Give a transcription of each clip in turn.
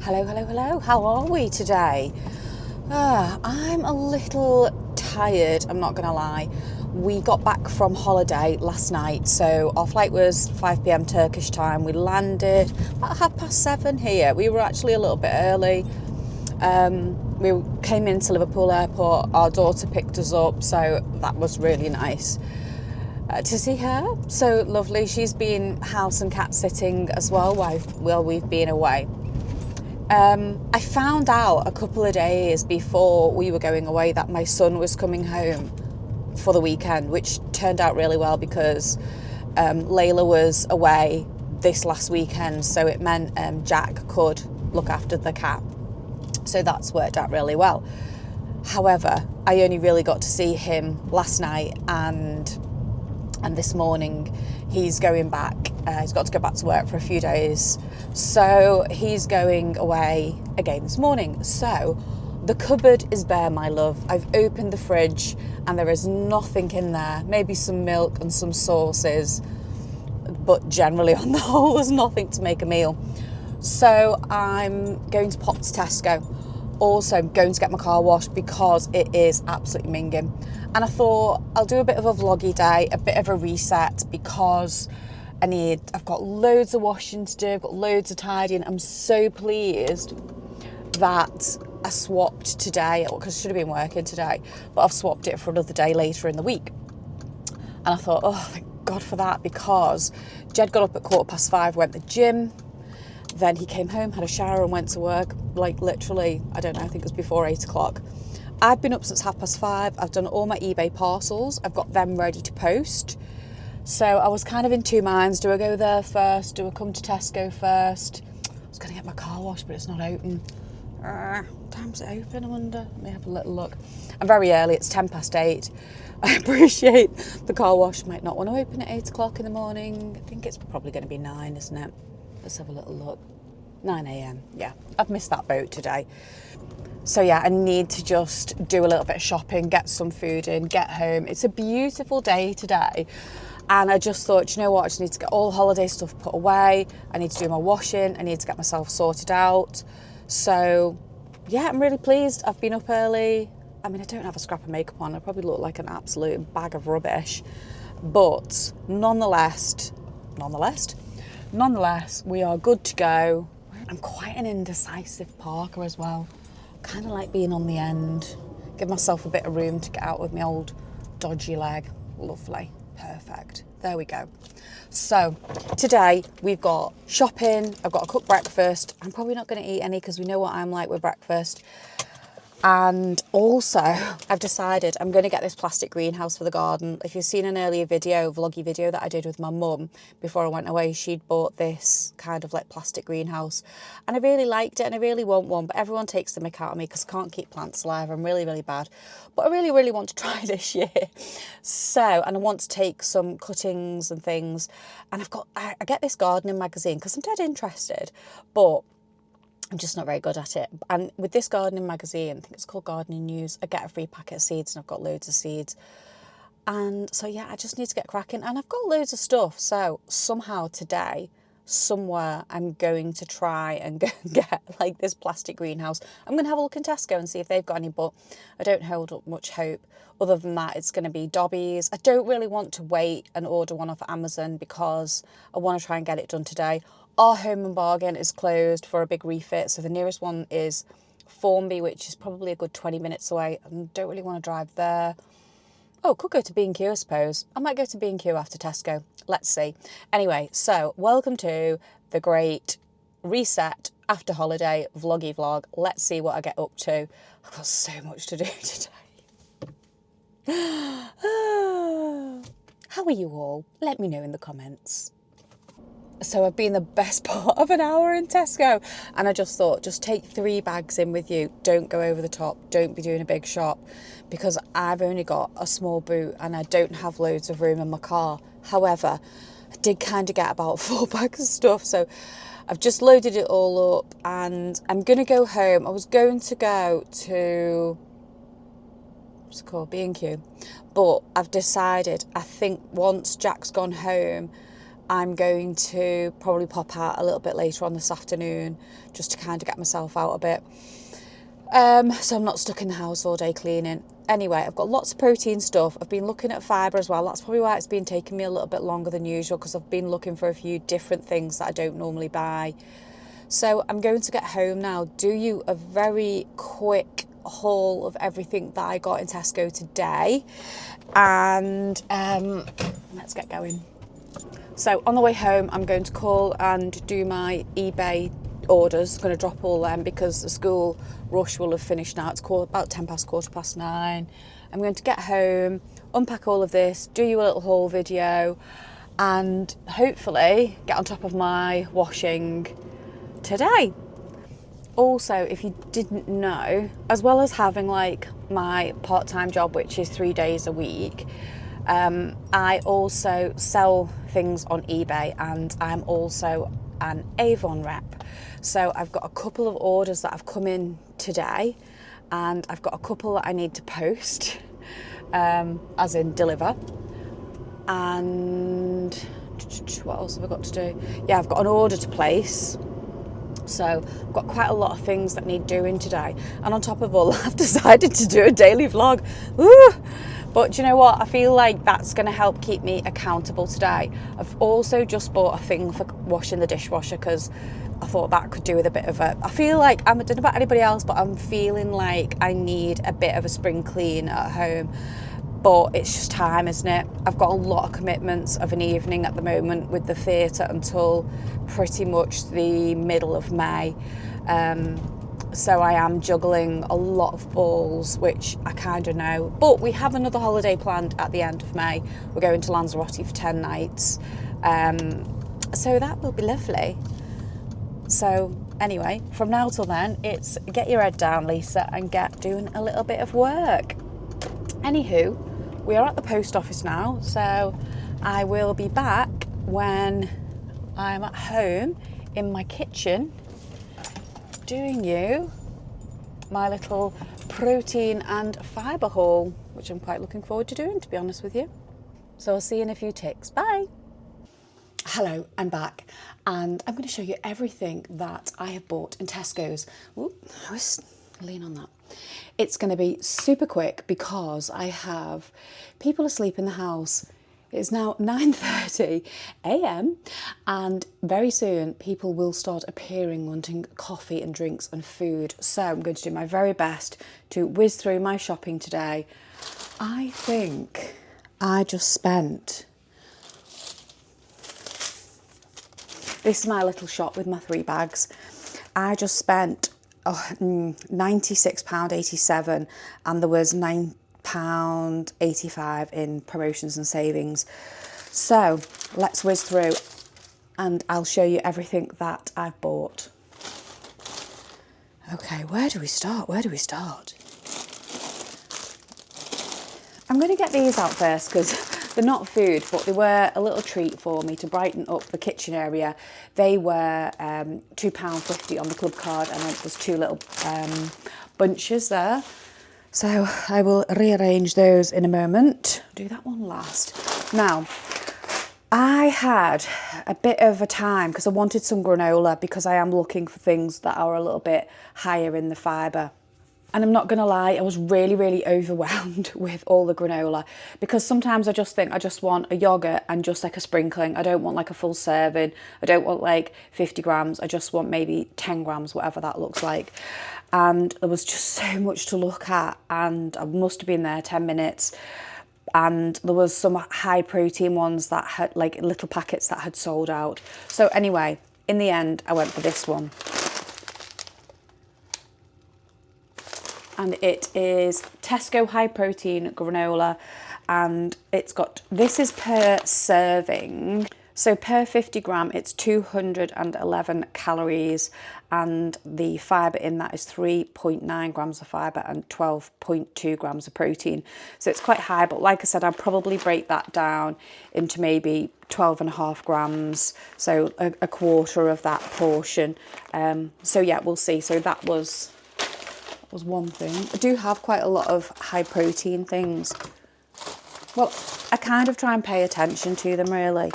Hello, hello, hello. How are we today? I'm a little tired, I'm not going to lie. We got back from holiday last night, so our flight was 5 p.m. Turkish time. We landed about 7:30 here. We were actually a little bit early. We came into Liverpool Airport. Our daughter picked us up, so that was really nice to see her. So lovely. She's been house and cat sitting as well while we've been away. I found out a couple of days before we were going away that my son was coming home for the weekend, which turned out really well because Layla was away this last weekend, so it meant Jack could look after the cat. So that's worked out really well. However, I only really got to see him last night and this morning. He's going back. He's got to go back to work for a few days. So he's going away again this morning. So the cupboard is bare, my love. I've opened the fridge and there is nothing in there. Maybe some milk and some sauces. But generally on the whole, there's nothing to make a meal. So I'm going to pop to Tesco. Also, I'm going to get my car washed because it is absolutely minging. And I thought I'll do a bit of a vloggy day, a bit of a reset, because I've got loads of washing to do, I've got loads of tidying. I'm so pleased that I swapped today, because I should have been working today, but I've swapped it for another day later in the week. And I thought, oh, thank God for that, because Jed got up at 5:15, went to the gym. Then he came home, had a shower and went to work, like literally, I don't know, I think it was before 8 o'clock. I've been up since 5:30. I've done all my eBay parcels. I've got them ready to post. So I was kind of in two minds. Do I go there first? Do I come to Tesco first? I was going to get my car washed, but it's not open. Time's it open, I wonder? Let me have a little look. I'm very early, it's 8:10. I appreciate the car wash might not want to open at 8 o'clock in the morning. I think it's probably going to be 9, isn't it? Let's have a little look. 9 a.m. Yeah, I've missed that boat today. So yeah, I need to just do a little bit of shopping, get some food in, get home. It's a beautiful day today. And I just thought, you know what, I just need to get all the holiday stuff put away. I need to do my washing. I need to get myself sorted out. So yeah, I'm really pleased. I've been up early. I mean, I don't have a scrap of makeup on. I probably look like an absolute bag of rubbish. But nonetheless, we are good to go. I'm quite an indecisive parker as well. Kind of like being on the end. Give myself a bit of room to get out with my old dodgy leg. Lovely. Perfect. There we go. So today we've got shopping. I've got to cook breakfast. I'm probably not going to eat any because we know what I'm like with breakfast. And also, I've decided I'm going to get this plastic greenhouse for the garden. If you've seen an earlier vloggy video that I did with my mum before I went away, she'd bought this kind of like plastic greenhouse. And I really liked it and I really want one, but everyone takes the mick out of me because I can't keep plants alive. I'm really, really bad. But I really, really want to try this year. So, and I want to take some cuttings and things. And I get this gardening magazine because I'm dead interested, but I'm just not very good at it. And with this gardening magazine, I think it's called Gardening News, I get a free packet of seeds and I've got loads of seeds. And so, yeah, I just need to get cracking. And I've got loads of stuff. So somehow today, somewhere, I'm going to try and go and get like this plastic greenhouse. I'm going to have a look in Tesco and see if they've got any, but I don't hold up much hope. Other than that, it's going to be Dobby's. I don't really want to wait and order one off Amazon because I want to try and get it done today. Our Home and Bargain is closed for a big refit, so the nearest one is Formby, which is probably a good 20 minutes away. I don't really want to drive there. Oh, could go to B&Q, I suppose. I might go to B&Q after Tesco. Let's see. Anyway, so welcome to the great reset after holiday vloggy vlog. Let's see what I get up to. I've got so much to do today. How are you all? Let me know in the comments. So I've been the best part of an hour in Tesco and I just thought, just take 3 bags in with you. Don't go over the top. Don't be doing a big shop because I've only got a small boot and I don't have loads of room in my car. However, I did kind of get about 4 bags of stuff. So I've just loaded it all up and I'm going to go home. I was going to go to, what's it called, B&Q. But I've decided, I think once Jack's gone home, I'm going to probably pop out a little bit later on this afternoon just to kind of get myself out a bit. So I'm not stuck in the house all day cleaning. Anyway, I've got lots of protein stuff. I've been looking at Fibre as well. That's probably why it's been taking me a little bit longer than usual, because I've been looking for a few different things that I don't normally buy. So I'm going to get home now, do you a very quick haul of everything that I got in Tesco today, and let's get going. So on the way home, I'm going to call and do my eBay orders. I'm going to drop all them because the school rush will have finished now. It's about 9:10. I'm going to get home, unpack all of this, do you a little haul video, and hopefully get on top of my washing today. Also, if you didn't know, as well as having like my part-time job, which is 3 days a week, I also sell things on eBay, and I'm also an Avon rep. So I've got a couple of orders that have come in today, and I've got a couple that I need to post, as in deliver. And what else have I got to do? Yeah, I've got an order to place. So I've got quite a lot of things that need doing today. And on top of all, I've decided to do a daily vlog. Woo! But do you know what? I feel like that's going to help keep me accountable today. I've also just bought a thing for washing the dishwasher because I thought that could do with a bit of a... I feel like, I don't know about anybody else, but I'm feeling like I need a bit of a spring clean at home. But it's just time, isn't it? I've got a lot of commitments of an evening at the moment with the theatre until pretty much the middle of May. So I am juggling a lot of balls, which I kind of know. But we have another holiday planned at the end of May. We're going to Lanzarote for 10 nights. So that will be lovely. So anyway, from now till then, it's get your head down, Lisa, and get doing a little bit of work. Anywho, we are at the post office now, so I will be back when I'm at home in my kitchen doing you my little protein and fibre haul, which I'm quite looking forward to doing, to be honest with you. So I'll see you in a few ticks. Bye. Hello, I'm back, and I'm going to show you everything that I have bought in Tesco's. Ooh, I was lean on that. It's going to be super quick because I have people asleep in the house. It's now 9:30 a.m. and very soon people will start appearing wanting coffee and drinks and food. So I'm going to do my very best to whiz through my shopping today. I think I just spent... This is my little shop with my 3 bags. I just spent £96.87, and there was £9.85 in promotions and savings. So let's whiz through and I'll show you everything that I've bought. Okay, where do we start? I'm going to get these out first because they're not food, but they were a little treat for me to brighten up the kitchen area. They were £2.50 on the club card, and there's 2 little bunches there. So I will rearrange those in a moment. Do that one last. Now, I had a bit of a time because I wanted some granola, because I am looking for things that are a little bit higher in the fibre. And I'm not going to lie, I was really, really overwhelmed with all the granola, because sometimes I just think I just want a yoghurt and just like a sprinkling. I don't want like a full serving. I don't want like 50 grams. I just want maybe 10 grams, whatever that looks like. And there was just so much to look at, and I must have been there 10 minutes. And there was some high protein ones that had like little packets that had sold out. So anyway, in the end, I went for this one. And it is Tesco high protein granola, and it's got, this is per serving. So per 50 gram, it's 211 calories, and the fibre in that is 3.9 grams of fibre and 12.2 grams of protein. So it's quite high, but like I said, I'd probably break that down into maybe 12.5 grams, so a quarter of that portion. So yeah, we'll see. So that was one thing. I do have quite a lot of high protein things. Well, I kind of try and pay attention to them really.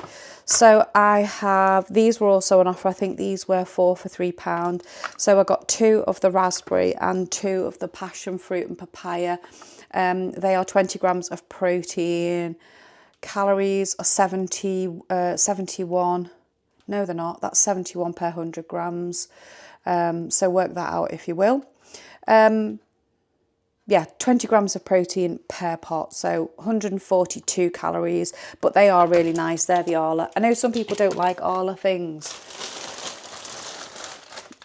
So I have, these were also on offer. I think these were 4 for £3. So I got 2 of the raspberry and 2 of the passion fruit and papaya. They are 20 grams of protein. Calories are 71. No, they're not. That's 71 per 100 grams. So work that out if you will. Yeah, 20 grams of protein per pot, so 142 calories, but they are really nice. They're the Arla. I know some people don't like Arla things.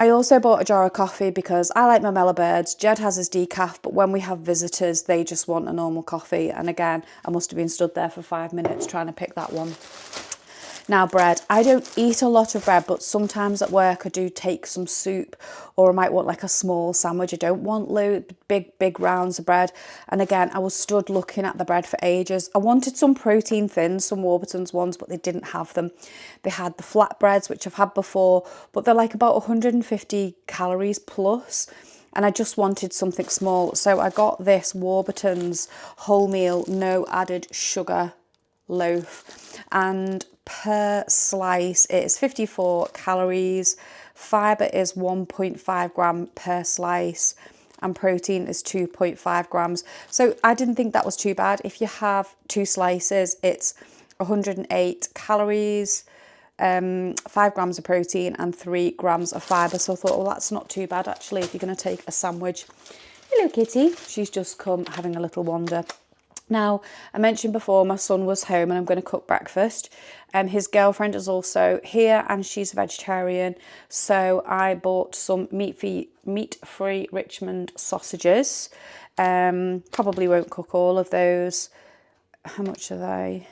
I also bought a jar of coffee because I like my Mellow Birds. Jed has his decaf, but when we have visitors, they just want a normal coffee. And again, I must have been stood there for 5 minutes trying to pick that one. Now bread, I don't eat a lot of bread, but sometimes at work I do take some soup, or I might want like a small sandwich. I don't want big rounds of bread. And again, I was stood looking at the bread for ages. I wanted some protein thins, some Warburton's ones, but they didn't have them. They had the flatbreads, which I've had before, but they're like about 150 calories plus. And I just wanted something small. So I got this Warburton's wholemeal, no added sugar loaf, and per slice it is 54 calories. Fibre is 1.5 gram per slice and protein is 2.5 grams. So I didn't think that was too bad. If you have 2 slices, it's 108 calories, 5 grams of protein and 3 grams of fibre. So I thought, well, that's not too bad actually if you're going to take a sandwich. Hello Kitty, she's just come having a little wander. Now, I mentioned before my son was home and I'm going to cook breakfast. His girlfriend is also here and she's a vegetarian. So I bought some meat-free Richmond sausages. Probably won't cook all of those. How much are they?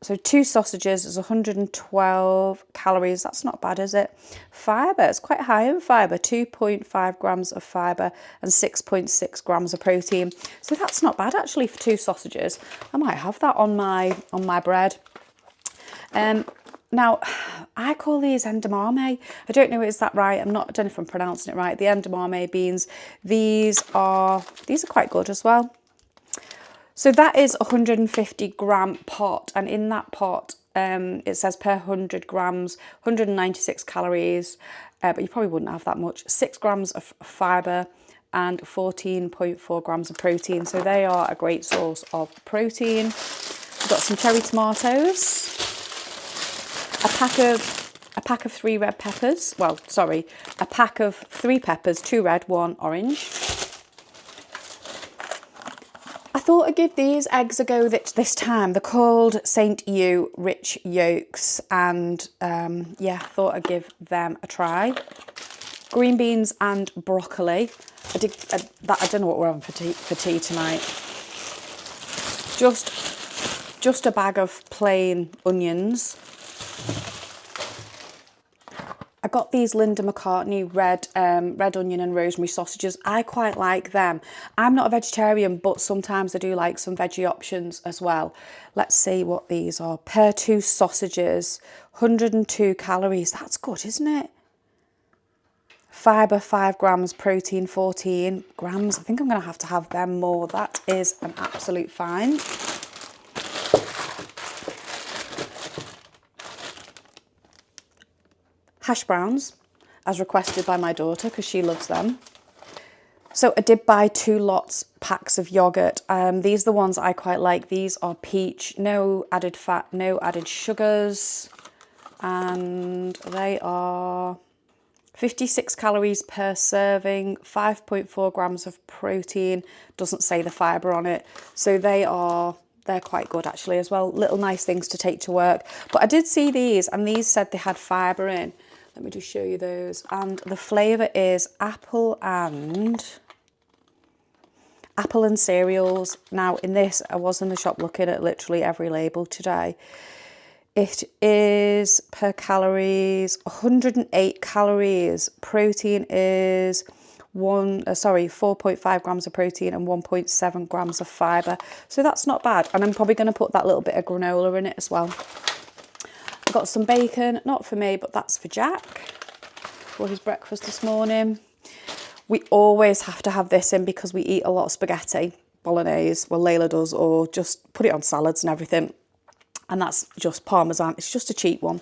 So 2 sausages is 112 calories. That's not bad, is it? Fibre, it's quite high in fibre. 2.5 grams of fibre and 6.6 grams of protein. So that's not bad actually for 2 sausages. I might have that on my bread. Now, I call these edamame. I don't know is that right. I don't know if I'm pronouncing it right. The edamame beans. These are quite good as well. So that is a 150 gram pot, and in that pot it says per 100 grams 196 calories, but you probably wouldn't have that much. 6 grams of fibre and 14.4 grams of protein, so they are a great source of protein. We've got some cherry tomatoes, a pack of 3 red peppers, well sorry, a pack of 3 peppers, 2 red, 1 orange. I thought I'd give these eggs a go this time. They're called St. U Rich Yolks, and yeah, I thought I'd give them a try. Green beans and broccoli. I don't know what we're having for tea tonight. Just a bag of plain onions. I got these Linda McCartney red onion and rosemary sausages. I quite like them. I'm not a vegetarian, but sometimes I do like some veggie options as well. Let's see what these are. Per 2 sausages, 102 calories. That's good, isn't it? Fibre 5 grams, protein 14 grams. I think I'm going to have them more. That is an absolute find. Hash browns, as requested by my daughter because she loves them. So I did buy 2 packs of yogurt. These are the ones I quite like. These are peach, no added fat, no added sugars, and they are 56 calories per serving, 5.4 grams of protein. Doesn't say the fibre on it, so they're quite good actually as well. Little nice things to take to work. But I did see these, and these said they had fibre in. Let me just show you those. And the flavour is apple and cereals. Now in this, I was in the shop looking at literally every label today. It is per calories, 108 calories. Protein is 4.5 grams of protein and 1.7 grams of fibre. So that's not bad. And I'm probably going to put that little bit of granola in it as well. I got some bacon, not for me, but that's for Jack for his breakfast this morning. We always have to have this in because we eat a lot of spaghetti bolognese. Well, Layla does, or just put it on salads and everything. and that's just Parmesan. It's just a cheap one.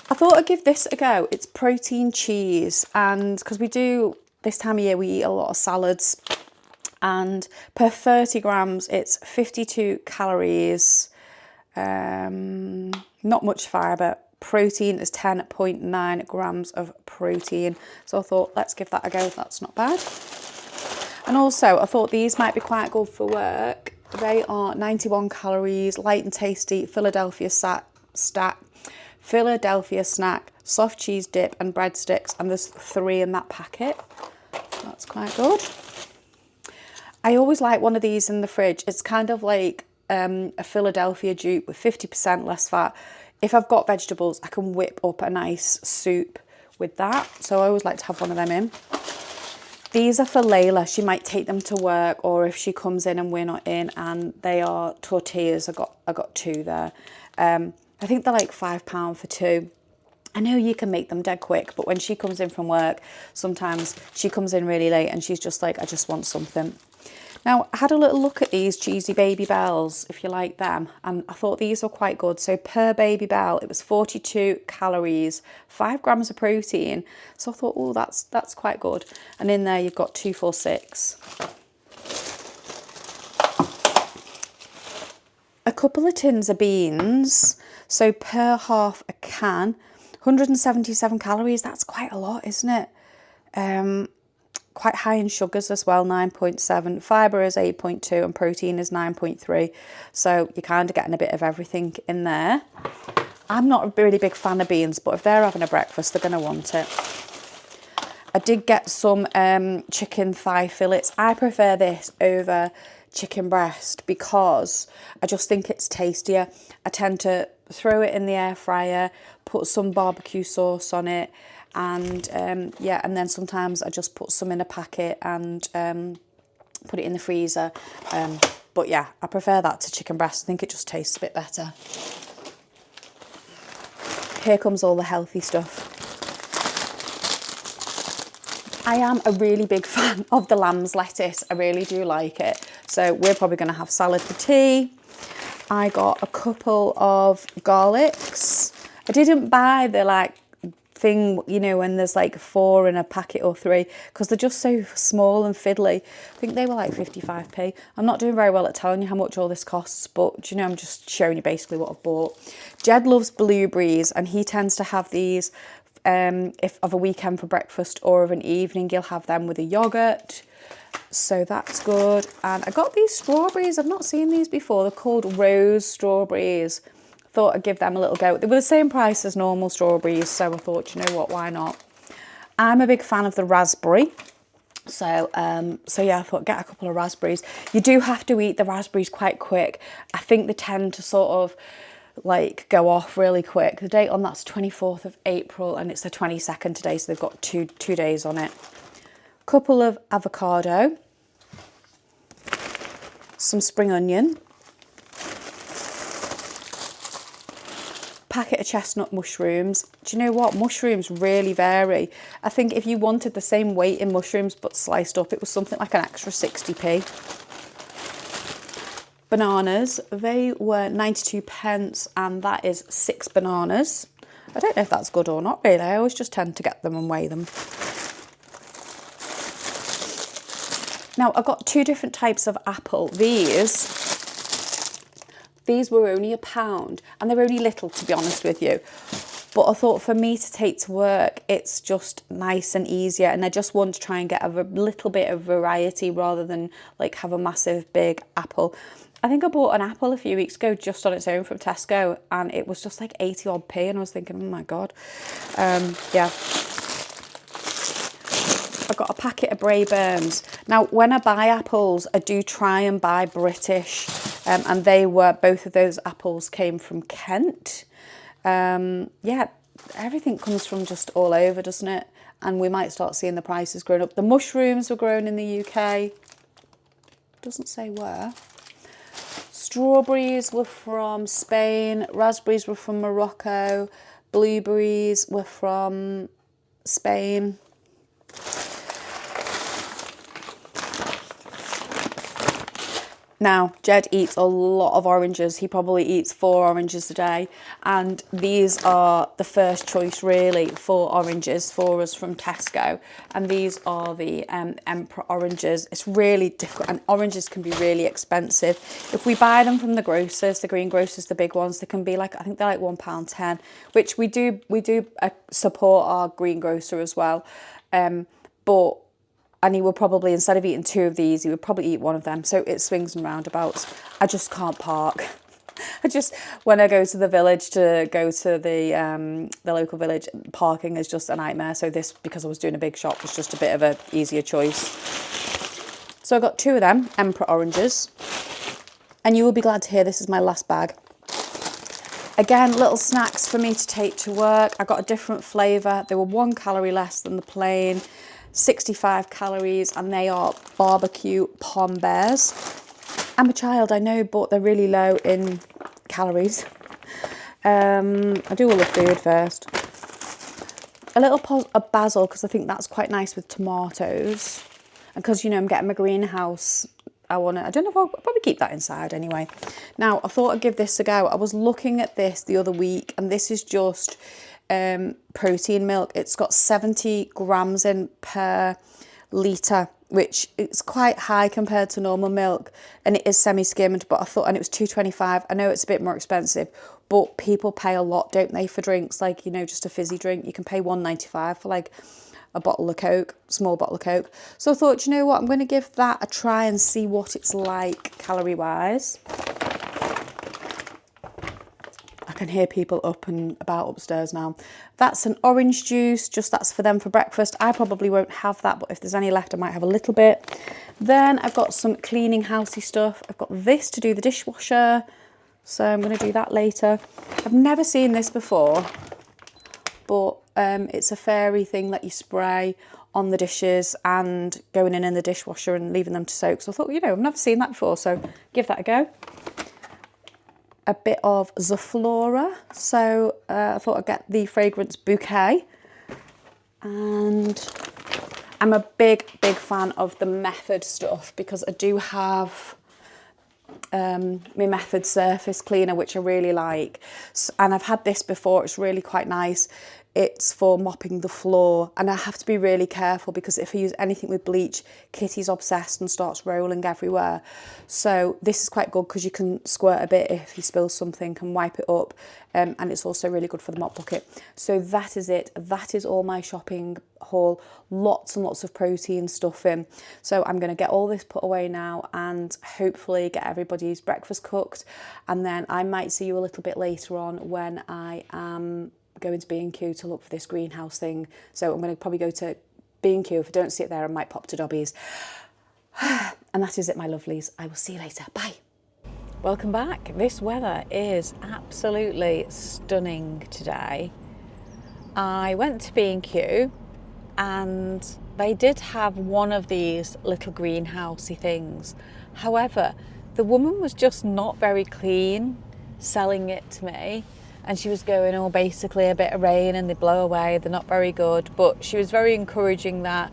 I thought I'd give this a go. It's protein cheese, and because we do, this time of year, we eat a lot of salads, and per 30 grams, it's 52 calories, not much fibre. Protein is 10.9 grams of protein. So I thought, let's give that a go. That's not bad. And also, I thought these might be quite good for work. They are 91 calories, light and tasty, Philadelphia snack, soft cheese dip and breadsticks, and there's 3 in that packet. That's quite good. I always like one of these in the fridge. It's kind of like a Philadelphia dupe with 50% less fat. If I've got vegetables, I can whip up a nice soup with that. So I always like to have one of them in. These are for Layla. She might take them to work, or if she comes in and we're not in, and they are tortillas. I got 2 there. I think they're like £5 for 2. I know you can make them dead quick, but when she comes in from work, sometimes she comes in really late and she's just like, I just want something. Now, I had a little look at these cheesy baby bells, if you like them, and I thought these were quite good. So per baby bell, it was 42 calories, 5 grams of protein. So I thought, oh, that's quite good. And in there, you've got 2, 4, 6. A couple of tins of beans. So per half a can, 177 calories. That's quite a lot, isn't it? Quite high in sugars as well, 9.7. Fibre is 8.2 and protein is 9.3. So you're kind of getting a bit of everything in there. I'm not a really big fan of beans, but if they're having a breakfast, they're going to want it. I did get some chicken thigh fillets. I prefer this over chicken breast because I just think it's tastier. I tend to throw it in the air fryer, put some barbecue sauce on it, and yeah, and then sometimes I just put some in a packet and put it in the freezer. But yeah, I prefer that to chicken breast. I think it just tastes a bit better. Here comes all the healthy stuff. I am a really big fan of the lamb's lettuce. I really do like it. So we're probably going to have salad for tea. I got a couple of garlics. I didn't buy the like thing, you know, when there's like 4 in a packet or 3, because they're just so small and fiddly. I think they were like 55p. I'm not doing very well at telling you how much all this costs, but you know, I'm just showing you basically what I've bought. Jed loves blueberries, and he tends to have these if of a weekend for breakfast or of an evening. He'll have them with a yogurt, so that's good. And I got these strawberries. I've not seen these before. They're called rose strawberries. Thought I'd give them a little go. They were the same price as normal strawberries, so I thought, you know what, why not? I'm a big fan of the raspberry, so yeah, I thought get a couple of raspberries. You do have to eat the raspberries quite quick. I think they tend to sort of like go off really quick. The date on that's 24th of April and it's the 22nd today, so they've got two days on it. Couple of avocado, some spring onion, packet of chestnut mushrooms. Do you know what? Mushrooms really vary. I think if you wanted the same weight in mushrooms but sliced up, it was something like an extra 60p. Bananas, they were 92 pence, and that is 6 bananas. I don't know if that's good or not really. I always just tend to get them and weigh them. Now I've got 2 different types of apple. These were only £1 and they're only little, to be honest with you. But I thought for me to take to work, it's just nice and easier, and I just want to try and get a little bit of variety rather than like have a massive big apple. I think I bought an apple a few weeks ago just on its own from Tesco, and it was just like 80 odd p, and I was thinking, oh my God. Yeah. I got a packet of Braeburns. Now, when I buy apples, I do try and buy British, and both of those apples came from Kent. Yeah, everything comes from just all over, doesn't it? And we might start seeing the prices growing up. The mushrooms were grown in the UK. Doesn't say where. Strawberries were from Spain. Raspberries were from Morocco. Blueberries were from Spain. Now, Jed eats a lot of oranges. He probably eats 4 oranges a day. And these are the first choice, really, for oranges for us from Tesco. And these are the Emperor oranges. It's really difficult. And oranges can be really expensive. If we buy them from the grocers, the green grocers, the big ones, they can be like, I think they're like £1.10, which we do support our green grocer as well. And he will probably, instead of eating 2 of these, he would probably eat 1 of them. So it swings and roundabouts. I just can't park. When I go to the village to go to the local village, parking is just a nightmare. So this, because I was doing a big shop, was just a bit of an easier choice. So I got 2 of them, Emperor oranges. And you will be glad to hear this is my last bag. Again, little snacks for me to take to work. I got a different flavour. They were 1 calorie less than the plain. 65 calories, and they are barbecue pom bears. I'm a child, I know, but they're really low in calories. I do all the food first. A little pot of basil, because I think that's quite nice with tomatoes. And because, you know, I'm getting my greenhouse, I don't know if I'll probably keep that inside anyway. Now, I thought I'd give this a go. I was looking at this the other week, and this is just protein milk. It's got 70 grams in per litre, which is quite high compared to normal milk, and it is semi-skimmed, but I thought, and it was £2.25. I know it's a bit more expensive, but people pay a lot, don't they, for drinks, like, you know, just a fizzy drink. You can pay £1.95 for like a bottle of Coke, small bottle of Coke. So I thought, you know what, I'm going to give that a try and see what it's like calorie wise. I can hear people up and about upstairs now. That's an orange juice, just that's for them for breakfast. I probably won't have that, but if there's any left, I might have a little bit. Then I've got some cleaning housey stuff. I've got this to do the dishwasher, so I'm going to do that later. I've never seen this before, but it's a fairy thing that you spray on the dishes and going in the dishwasher and leaving them to soak. So I thought, you know, I've never seen that before, so give that a go. A bit of Zaflora, so I thought I'd get the fragrance bouquet. And I'm a big fan of the Method stuff, because I do have my Method surface cleaner, which I really like, and I've had this before. It's really quite nice. It's for mopping the floor, and I have to be really careful because if I use anything with bleach, Kitty's obsessed and starts rolling everywhere. So this is quite good because you can squirt a bit if you spill something and wipe it up, and it's also really good for the mop bucket. So that is it. That is all my shopping haul. Lots and lots of protein stuff in. So I'm going to get all this put away now and hopefully get everybody's breakfast cooked, and then I might see you a little bit later on when I am going to B&Q to look for this greenhouse thing. So I'm going to probably go to B&Q. If I don't see it there, I might pop to Dobby's. And that is it, my lovelies. I will see you later. Bye. Welcome back. This weather is absolutely stunning today. I went to B&Q and they did have one of these little greenhousey things. However, the woman was just not very clean selling it to me. And she was going, oh, basically a bit of rain and they blow away, they're not very good. But she was very encouraging that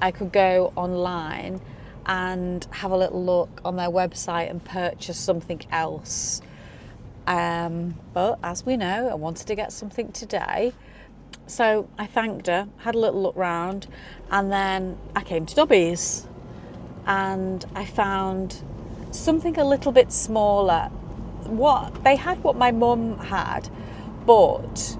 I could go online and have a little look on their website and purchase something else. But as we know, I wanted to get something today. So I thanked her, had a little look round, and then I came to Dobby's and I found something a little bit smaller. What they had, what my mum had, but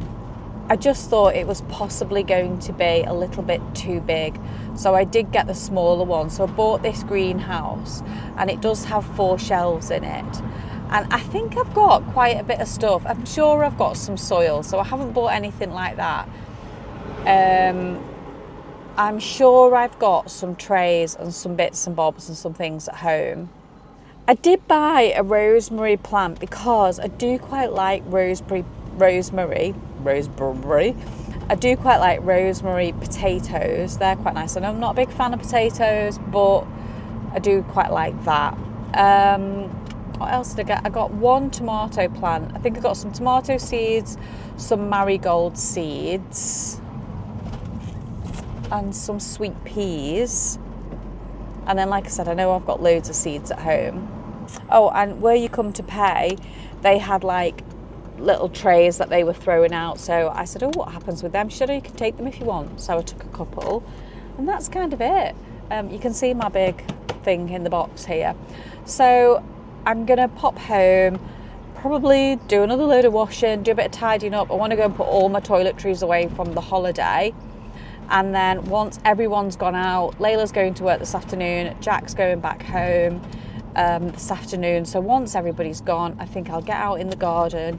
I just thought it was possibly going to be a little bit too big, so I did get the smaller one. So I bought this greenhouse, and it does have 4 shelves in it, and I think I've got quite a bit of stuff. I'm sure I've got some soil, so I haven't bought anything like that. I'm sure I've got some trays and some bits and bobs and some things at home. I did buy a rosemary plant because I do quite like rosemary. I do quite like rosemary potatoes. They're quite nice. I know I'm not a big fan of potatoes, but I do quite like that. What else did I get? I got 1 tomato plant. I think I got some tomato seeds, some marigold seeds, and some sweet peas. And then, like I said, I know I've got loads of seeds at home. Oh, and where you come to pay, they had like little trays that they were throwing out. So I said, oh, what happens with them? She said, oh, you can take them if you want. So I took a couple, and that's kind of it. You can see my big thing in the box here. So I'm gonna pop home, probably do another load of washing, do a bit of tidying up. I want to go and put all my toiletries away from the holiday. And then once everyone's gone out, Layla's going to work this afternoon, Jack's going back home this afternoon. So once everybody's gone, I think I'll get out in the garden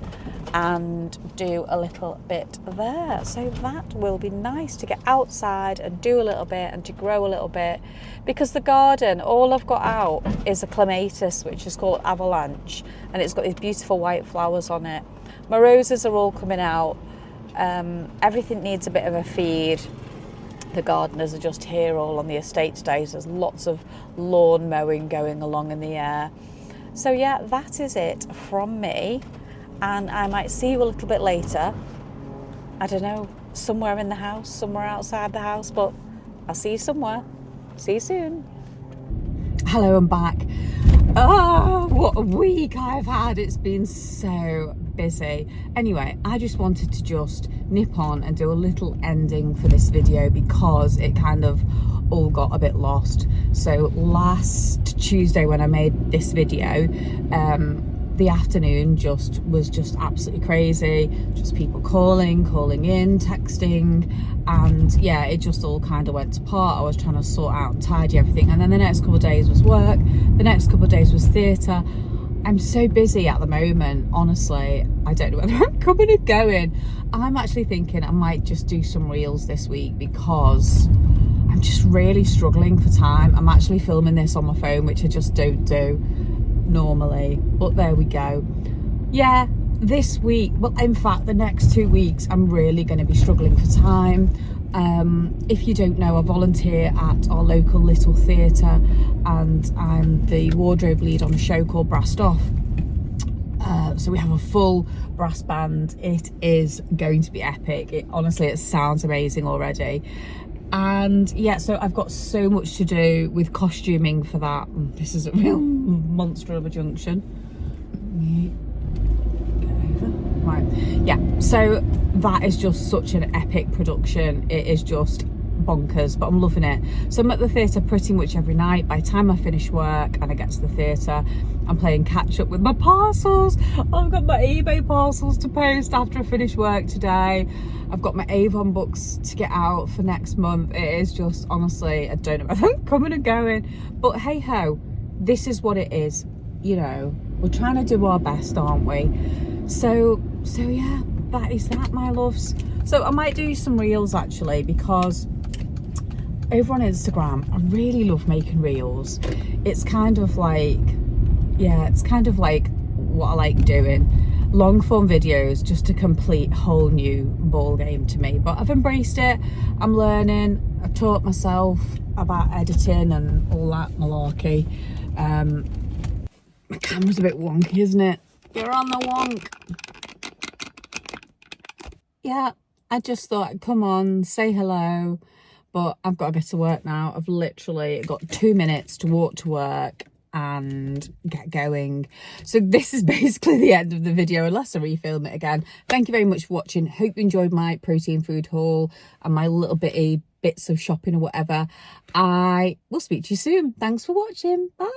and do a little bit there. So that will be nice to get outside and do a little bit and to grow a little bit, because the garden, all I've got out is a clematis, which is called Avalanche, and it's got these beautiful white flowers on it. My roses are all coming out. Everything needs a bit of a feed. The gardeners are just here all on the estate today, so there's lots of lawn mowing going along in the air. So yeah, that is it from me, and I might see you a little bit later. I don't know, somewhere in the house, somewhere outside the house, but I'll see you somewhere. See you soon. Hello, I'm back. Oh, what a week I've had. It's been so busy. Anyway, I just wanted to just nip on and do a little ending for this video, because it kind of all got a bit lost. So last Tuesday when I made this video, the afternoon was just absolutely crazy. Just people calling in, texting, and yeah, it just all kind of went to pot. I was trying to sort out and tidy everything, and then the next couple of days was work, the next couple of days was theatre. I'm so busy at the moment, honestly. I don't know whether I'm coming or going. I'm actually thinking I might just do some reels this week, because I'm just really struggling for time. I'm actually filming this on my phone, which I just don't do normally, but there we go. Yeah, this week, well, in fact the next 2 weeks, I'm really going to be struggling for time. If you don't know, I volunteer at our local little theatre, and I'm the wardrobe lead on a show called Brassed Off. So we have a full brass band. It is going to be epic. Honestly, it sounds amazing already. And yeah, so I've got so much to do with costuming for that. This is a real monster of a junction. Right, yeah, so that is just such an epic production. It is just bonkers, but I'm loving it. So I'm at the theatre pretty much every night. By the time I finish work and I get to the theatre, I'm playing catch up with my parcels. I've got my eBay parcels to post after I finish work today. I've got my Avon books to get out for next month. It is just, honestly, I don't know if I'm coming or going, but hey ho, this is what it is. You know, we're trying to do our best, aren't we? So yeah, that is that, my loves. So I might do some reels actually, because over on Instagram, I really love making reels. It's kind of like, yeah, it's kind of like what I like doing. Long form videos, just a complete whole new ball game to me. But I've embraced it. I'm learning. I taught myself about editing and all that malarkey. My camera's a bit wonky, isn't it? You're on the wonk. Yeah, I just thought I'd come on, say hello, but I've got to get to work now. I've literally got 2 minutes to walk to work and get going. So this is basically the end of the video, unless I refilm it again. Thank you very much for watching. Hope you enjoyed my protein food haul and my little bitty bits of shopping or whatever. I will speak to you soon. Thanks for watching. Bye.